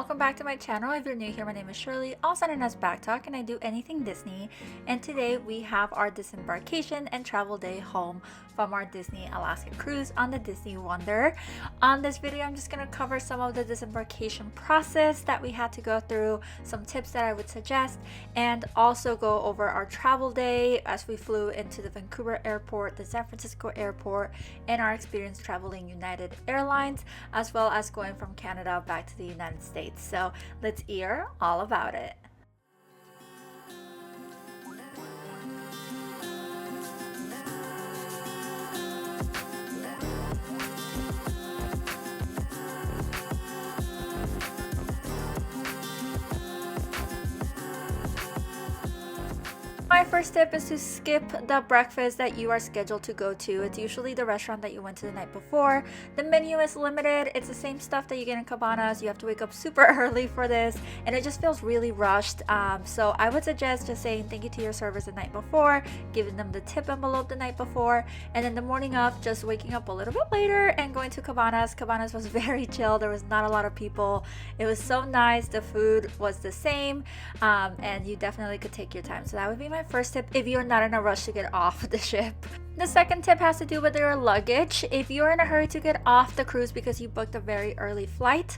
welcome back to my channel. If you're new here, my name is Shirley, also known as Backttalk, and I do anything Disney. And today we have our disembarkation and travel day home from our Disney Alaska cruise on the Disney Wonder. On this video, I'm just going to cover some of the disembarkation process that we had to go through, some tips that I would suggest, and also go over our travel day as we flew into the Vancouver Airport, the San Francisco Airport, and our experience traveling United Airlines, as well as going from Canada back to the United States. So let's hear all about it. My first tip is to skip the breakfast that you are scheduled to go to. It's usually the restaurant that you went to the night before. The menu is limited. It's the same stuff that you get in Cabanas. You have to wake up super early for this, and it just feels really rushed. So I would suggest just saying thank you to your servers the night before, giving them the tip envelope the night before, and then the morning of just waking up a little bit later and going to Cabanas. Cabanas was very chill. There was not a lot of people. It was so nice. The food was the same, and you definitely could take your time. So that would be my first tip if you're not in a rush to get off the ship. The second tip has to do with your luggage. If you're in a hurry to get off the cruise because you booked a very early flight,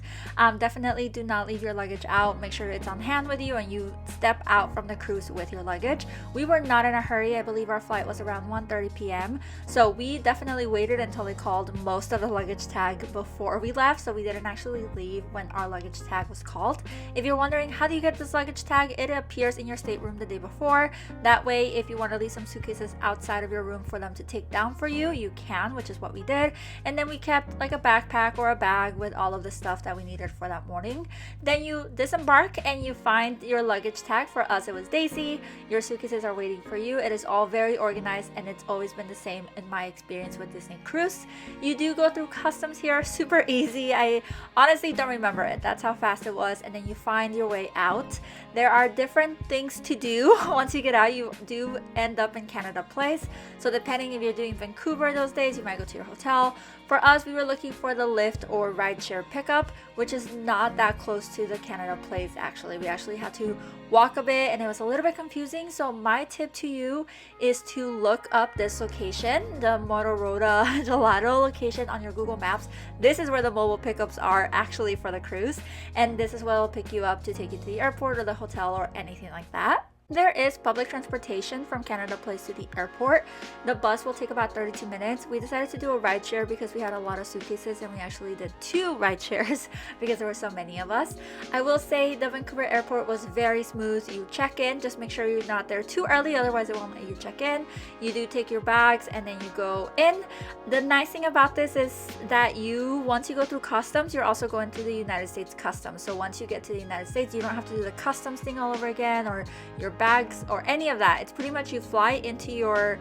definitely do not leave your luggage out. Make sure it's on hand with you and you step out from the cruise with your luggage. We were not in a hurry. I believe our flight was around 1:30 p.m. So we definitely waited until they called most of the luggage tag before we left. So we didn't actually leave when our luggage tag was called. If you're wondering how do you get this luggage tag, it appears in your stateroom the day before. That way, if you want to leave some suitcases outside of your room for them to take down for you, you can, which is what we did. And then we kept like a backpack or a bag with all of the stuff that we needed for that morning. Then you disembark and you find your luggage tag. For us, it was Daisy. Your suitcases are waiting for you. It is all very organized, and it's always been the same in my experience with Disney Cruise. You do go through customs here, super easy. I honestly don't remember it. That's how fast it was. And then you find your way out. There are different things to do. Once you get out, you do end up in Canada Place. So depending if you're doing Vancouver those days, you might go to your hotel. For us, we were looking for the Lyft or rideshare pickup, which is not that close to the Canada Place actually. We actually had to walk a bit and it was a little bit confusing. So my tip to you is to look up this location, the Motorola Gelato location on your Google Maps. This is where the mobile pickups are actually for the cruise. And this is what will pick you up to take you to the airport or the hotel or anything like that. There is public transportation from Canada Place to the airport. The bus will take about 32 minutes. We decided to do a rideshare because we had a lot of suitcases, and we actually did 2 rideshares because there were so many of us. I will say the Vancouver Airport was very smooth. You check in, just make sure you're not there too early, otherwise it won't let you check in. You do take your bags and then you go in. The nice thing about this is that once you go through customs, you're also going through the United States customs. So once you get to the United States, you don't have to do the customs thing all over again or your bags or any of that. It's pretty much you fly into your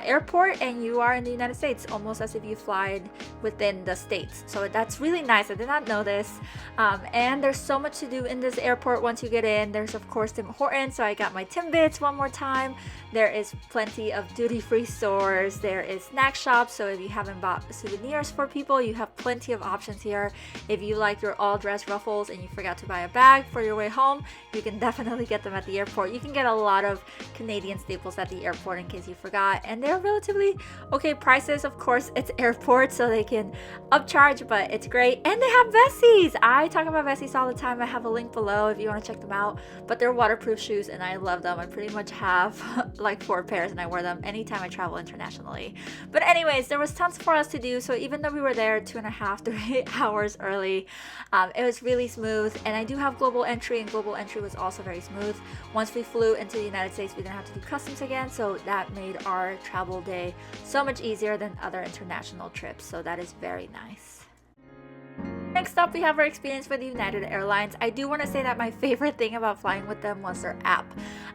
airport and you are in the United States, almost as if you fly within the states. So that's really nice. I did not know this. And there's so much to do in this airport once you get in. There's of course Tim Hortons, so I got my Timbits one more time. There is plenty of duty-free stores. There is snack shops, so if you haven't bought souvenirs for people, you have plenty of options here. If you like your all-dress ruffles and you forgot to buy a bag for your way home, you can definitely get them at the airport. You can get a lot of Canadian staples at the airport in case you forgot, and they're relatively okay prices. Of course, it's airport, so they can upcharge, but it's great. And they have Vessis. I talk about Vessis all the time. I have a link below if you want to check them out, but they're waterproof shoes and I love them. I pretty much have like 4 pairs and I wear them anytime I travel internationally. But anyways, there was tons for us to do, so even though we were there 2.5 to 3 hours early, it was really smooth. And I do have global entry, and global entry was also very smooth. Once we flew into the United States, we didn't have to do customs again, so that made our travel day so much easier than other international trips. So that is very nice. Next up, we have our experience with United Airlines. I do want to say that my favorite thing about flying with them was their app.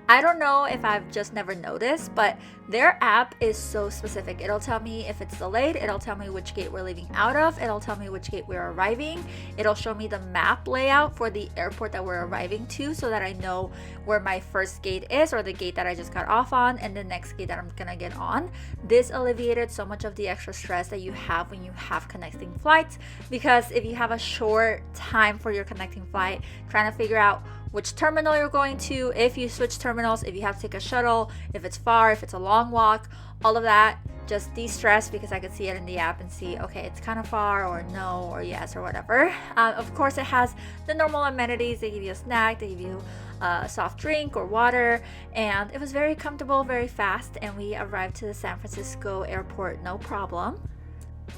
I don't know if I've just never noticed, but their app is so specific. It'll tell me if it's delayed, it'll tell me which gate we're leaving out of, it'll tell me which gate we're arriving, it'll show me the map layout for the airport that we're arriving to so that I know where my first gate is, or the gate that I just got off on, and the next gate that I'm gonna get on. This alleviated so much of the extra stress that you have when you have connecting flights, because if you have have a short time for your connecting flight, trying to figure out which terminal you're going to, if you switch terminals, if you have to take a shuttle, if it's far, if it's a long walk, all of that. Just de-stress, because I could see it in the app and see, okay, it's kind of far, or no, or yes, or whatever. Of course, it has the normal amenities. They give you a snack, they give you a soft drink or water, and it was very comfortable, very fast, and we arrived to the San Francisco airport no problem.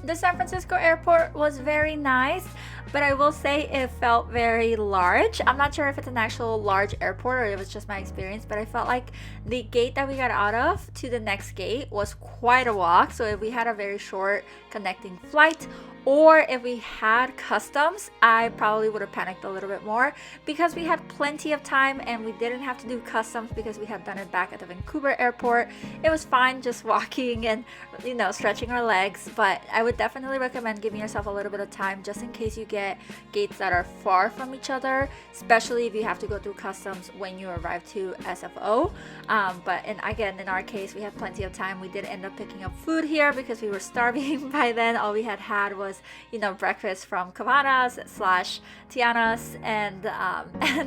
The San Francisco airport was very nice, but I will say it felt very large. I'm not sure if it's an actual large airport or it was just my experience, but I felt like the gate that we got out of to the next gate was quite a walk. So if we had a very short connecting flight, or if we had customs, I probably would have panicked a little bit more. Because we had plenty of time and we didn't have to do customs because we had done it back at the Vancouver airport. It was fine just walking and, you know, stretching our legs. But I would definitely recommend giving yourself a little bit of time just in case you get gates that are far from each other, especially if you have to go through customs when you arrive to SFO. Again, in our case, we had plenty of time. We did end up picking up food here because we were starving by then. All we had was, you know, breakfast from Cabanas / Tiana's, and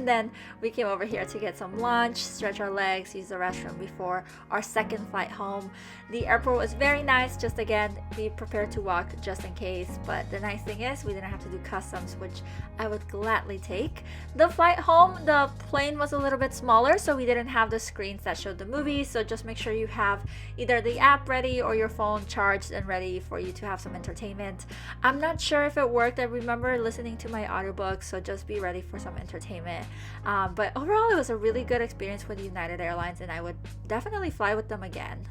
then we came over here to get some lunch, stretch our legs, use the restroom before our second flight home. The airport was very nice. Just again, be prepared to walk just in case. But the nice thing is we didn't have to do customs, which I would gladly take. The flight home, the plane was a little bit smaller, so we didn't have the screens that showed the movies. So just make sure you have either the app ready or your phone charged and ready for you to have some entertainment. I'm not sure if it worked. I remember listening to my audiobook, so just be ready for some entertainment. But overall, it was a really good experience with United Airlines, and I would definitely fly with them again.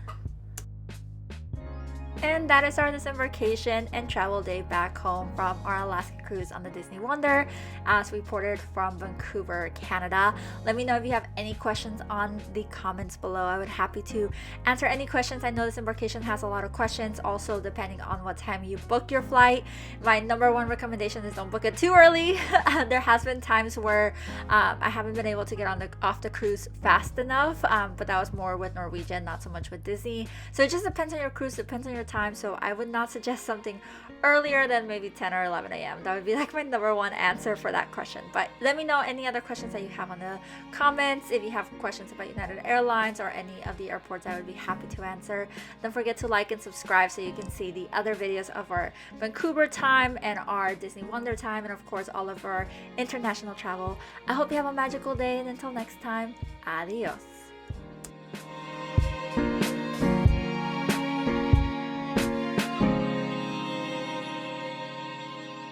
And that is our disembarkation and travel day back home from our Alaska cruise on the Disney Wonder, as reported from Vancouver, Canada. Let me know if you have any questions on the comments below. I would happy to answer any questions. I know disembarkation has a lot of questions. Also, depending on what time you book your flight, my number one recommendation is don't book it too early. There has been times where I haven't been able to get off the cruise fast enough, but that was more with Norwegian, not so much with Disney. So it just depends on your cruise, depends on your time. So I would not suggest something earlier than maybe 10 or 11 a.m. That would be like my number one answer for that question. But let me know any other questions that you have on the comments. If you have questions about United Airlines or any of the airports, I would be happy to answer. Don't forget to like and subscribe so you can see the other videos of our Vancouver time and our Disney Wonder time, and of course all of our international travel. I hope you have a magical day, and until next time, adios.